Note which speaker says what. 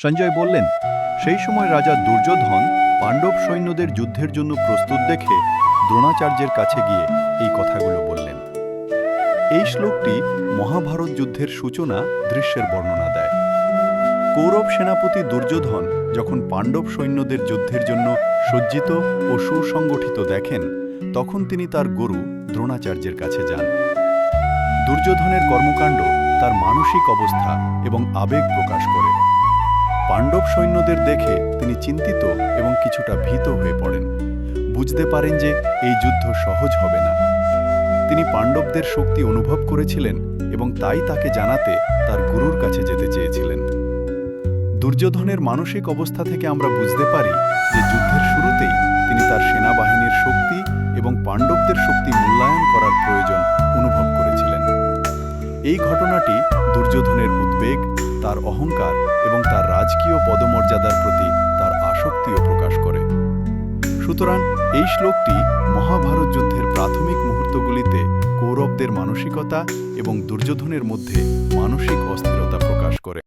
Speaker 1: সঞ্জয় বললেন, সেই সময় রাজা দুর্যোধন পাণ্ডব সৈন্যদের যুদ্ধের জন্য প্রস্তুত দেখে দ্রোণাচার্যের কাছে গিয়ে এই কথাগুলো বললেন। এই শ্লোকটি মহাভারত যুদ্ধের সূচনা দৃশ্যের বর্ণনা দেয়। কৌরব সেনাপতি দুর্যোধন যখন পাণ্ডব সৈন্যদের যুদ্ধের জন্য সজ্জিত ও সুসংগঠিত দেখেন, তখন তিনি তার গুরু দ্রোণাচার্যের কাছে যান। দুর্যোধনের কর্মকাণ্ড তার মানসিক অবস্থা এবং আবেগ প্রকাশ করে। পাণ্ডব সৈন্যদের দেখে তিনি চিন্তিত এবং কিছুটা ভীত হয়ে পড়েন। বুঝতে পারেন যে এই যুদ্ধ সহজ হবে না। তিনি পাণ্ডবদের শক্তি অনুভব করেছিলেন এবং তাই তাকে জানাতে তার গুরুর কাছে যেতে চেয়েছিলেন। দুর্যোধনের মানসিক অবস্থা থেকে আমরা বুঝতে পারি যে যুদ্ধের শুরুতেই তিনি তার সেনাবাহিনীর শক্তি এবং পাণ্ডবদের শক্তি মূল্যায়ন করার প্রয়োজন অনুভব করেছিলেন। এই ঘটনাটি দুর্যোধনের উদ্বেগ, তার অহংকার এবং তার রাজকীয় পদমর্যাদার প্রতি তার আসক্তিও প্রকাশ করে। সুতরাং এই শ্লোকটি মহাভারত যুদ্ধের প্রাথমিক মুহূর্তগুলিতে কৌরবদের মানসিকতা এবং দুর্যোধনের মধ্যে মানসিক অস্থিরতা প্রকাশ করে।